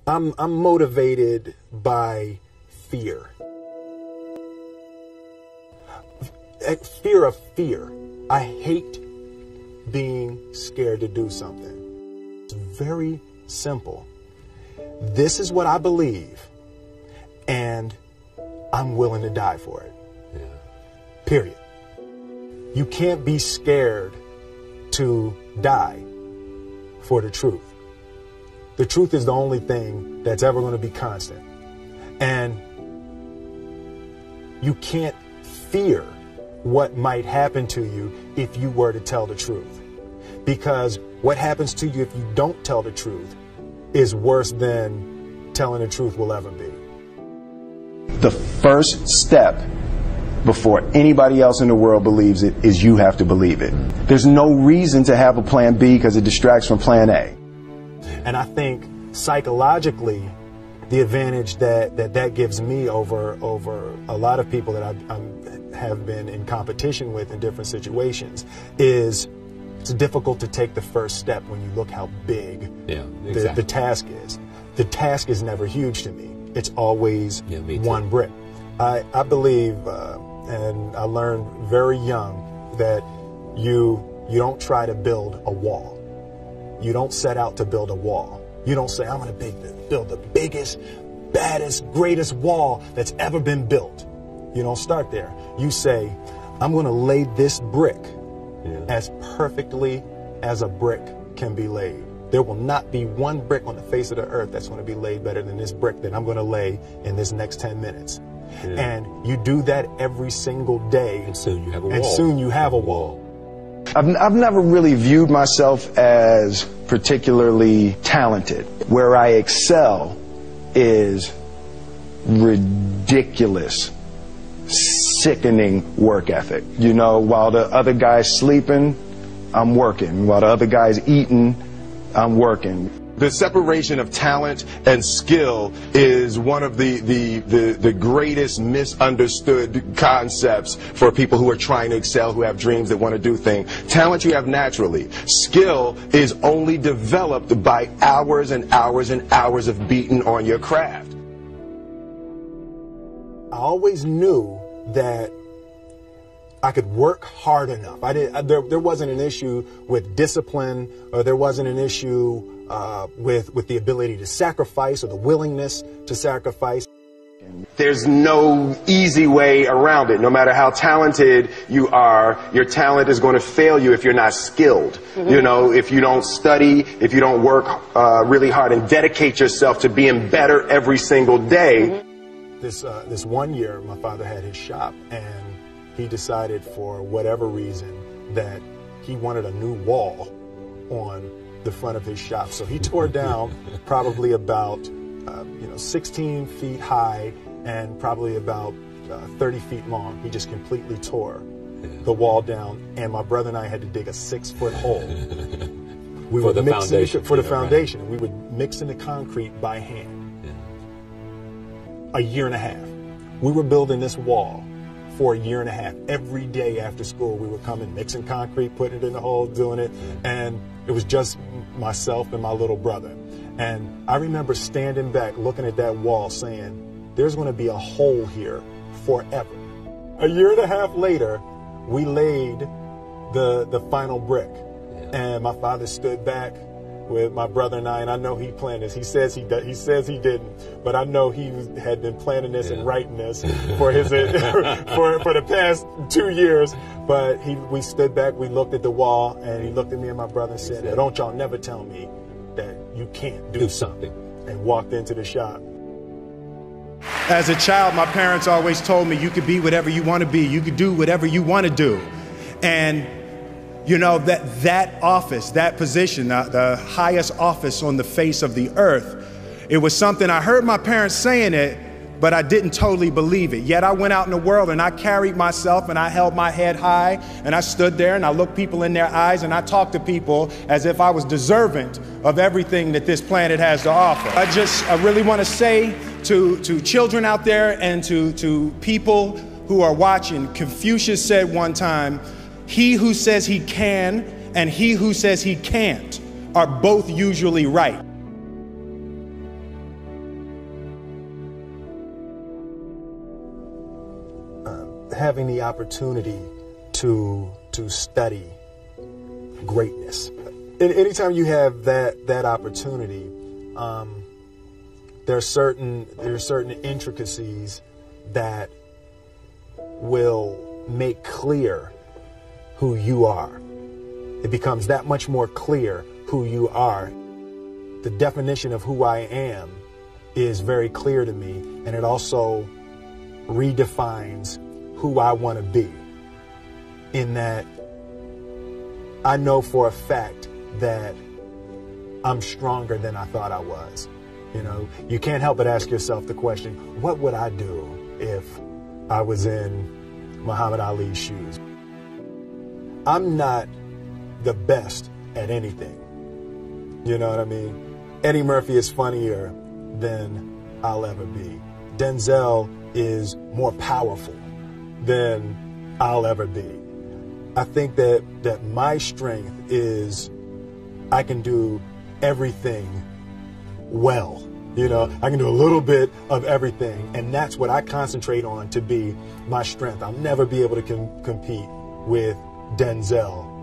I'm motivated by fear. Fear of fear. I hate being scared to do something. It's very simple. This is what I believe, and I'm willing to die for it. Yeah. Period. You can't be scared to die for the truth. The truth is the only thing that's ever going to be constant. And you can't fear what might happen to you if you were to tell the truth. Because what happens to you if you don't tell the truth is worse than telling the truth will ever be. The first step before anybody else in the world believes it is you have to believe it. There's no reason to have a plan B because it distracts from plan A. And I think psychologically, the advantage that gives me over a lot of people that I have been in competition with in different situations is it's difficult to take the first step when you look how big the task is. The task is never huge to me. It's always one brick. I believe, and I learned very young, that you don't try to build a wall. You don't set out to build a wall. You don't say, I'm going to build the biggest, baddest, greatest wall that's ever been built. You don't start there. You say, I'm going to lay this brick as perfectly as a brick can be laid. There will not be one brick on the face of the earth that's going to be laid better than this brick that I'm going to lay in this next 10 minutes. Yeah. And you do that every single day. And soon you have a wall. And soon you have a wall. I've never really viewed myself as particularly talented. Where I excel is ridiculous, sickening work ethic. You know, while the other guy's sleeping, I'm working. While the other guy's eating, I'm working. The separation of talent and skill is one of the greatest misunderstood concepts for people who are trying to excel, who have dreams that want to do things. Talent you have naturally. Skill is only developed by hours and hours and hours of beating on your craft. I always knew that I could work hard enough. There wasn't an issue with discipline, or there wasn't an issue with the ability to sacrifice or the willingness to sacrifice. There's no easy way around it. No matter how talented you are, your talent is going to fail you if you're not skilled. You know, if you don't study, if you don't work really hard and dedicate yourself to being better every single day. This one year, my father had his shop, and he decided for whatever reason that he wanted a new wall on the front of his shop. So he tore down probably about 16 feet high and probably about 30 feet long. He just completely tore the wall down, and my brother and I had to dig a 6-foot hole. We for the foundation. For the foundation. And we would mix in the concrete by hand. A year and a half. We were building this wall for a year and a half. Every day after school, we would come in, mixing concrete, putting it in the hole, doing it. And it was just myself and my little brother. And I remember standing back, looking at that wall, saying, there's going to be a hole here forever. A year and a half later, we laid the final brick. And my father stood back with my brother and I know he planned this. He says he didn't, but I know he had been planning this and writing this for his for the past 2 years. But we stood back, we looked at the wall, and he looked at me and my brother and said, "Don't y'all never tell me that you can't do something," and walked into the shop. As a child, my parents always told me you could be whatever you want to be. You could do whatever you want to do. And you know, that office, that position, the highest office on the face of the earth, it was something I heard my parents saying it, but I didn't totally believe it. Yet I went out in the world and I carried myself and I held my head high and I stood there and I looked people in their eyes and I talked to people as if I was deserving of everything that this planet has to offer. I really want to say to children out there and to people who are watching, Confucius said one time, he who says he can and he who says he can't are both usually right. having the opportunity to study greatness. Anytime you have that opportunity, there are certain intricacies that will make clear who you are. It becomes that much more clear who you are. The definition of who I am is very clear to me, and it also redefines who I want to be, in that I know for a fact that I'm stronger than I thought I was. You know, you can't help but ask yourself the question, what would I do if I was in Muhammad Ali's shoes? I'm not the best at anything. You know what I mean? Eddie Murphy is funnier than I'll ever be. Denzel is more powerful than I'll ever be. I think that my strength is I can do everything well. You know, I can do a little bit of everything, and that's what I concentrate on to be my strength. I'll never be able to compete with Denzel.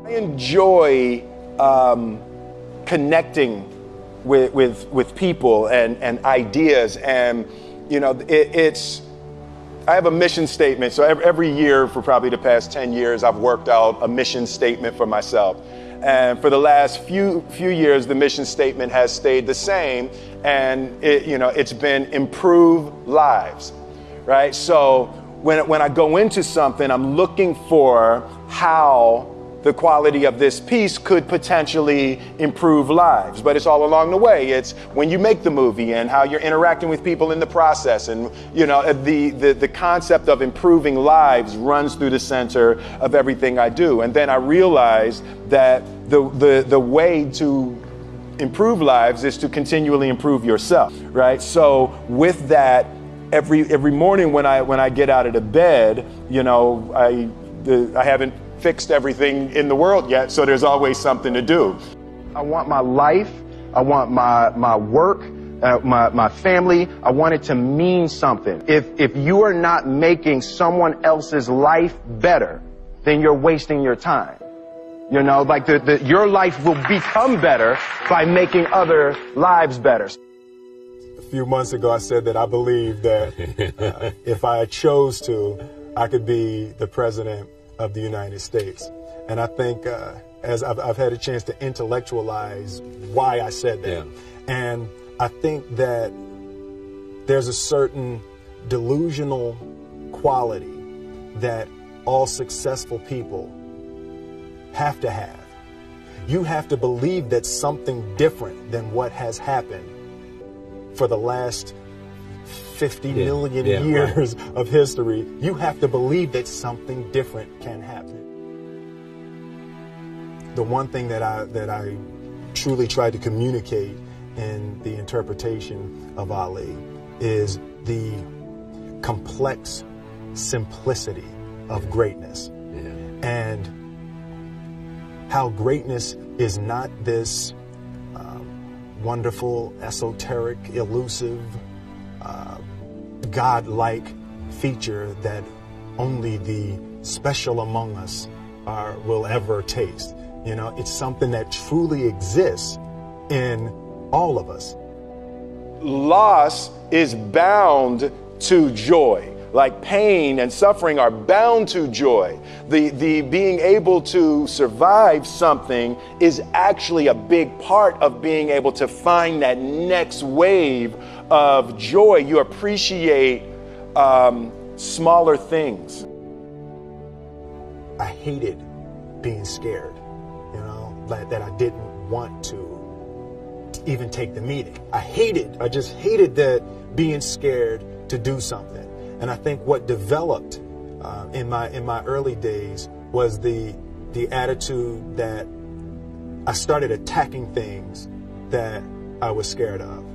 I enjoy connecting with people and ideas, and you know, I have a mission statement. So every year for probably the past 10 years, I've worked out a mission statement for myself. And for the last few years, the mission statement has stayed the same, and it's been improve lives, right? So when I go into something, I'm looking for how the quality of this piece could potentially improve lives. But it's all along the way. It's when you make the movie and how you're interacting with people in the process. And the concept of improving lives runs through the center of everything I do. And then I realized that the way to improve lives is to continually improve yourself, right? So with that, every morning when I get out of the bed, I haven't fixed everything in the world yet, so there's always something to do. I want my life, I want my work, my family, I want it to mean something. If you are not making someone else's life better, then you're wasting your time. You know, like your life will become better by making other lives better. A few months ago, I said that I believe that if I chose to, I could be the president of the United States. And I think as I've had a chance to intellectualize why I said that. Yeah. And I think that there's a certain delusional quality that all successful people have to have. You have to believe that something different than what has happened for the last 50 million years of history. You have to believe that something different can happen. The one thing that I truly tried to communicate in the interpretation of Ali is the complex simplicity of greatness. And how greatness is not this wonderful, esoteric, elusive, God-like feature that only the special among us will ever taste. You know, it's something that truly exists in all of us. Loss is bound to joy. Like pain and suffering are bound to joy. The being able to survive something is actually a big part of being able to find that next wave of joy. You appreciate smaller things. I hated being scared, that I didn't want to even take the meeting. I just hated that being scared to do something. And I think what developed in my early days was the attitude that I started attacking things that I was scared of.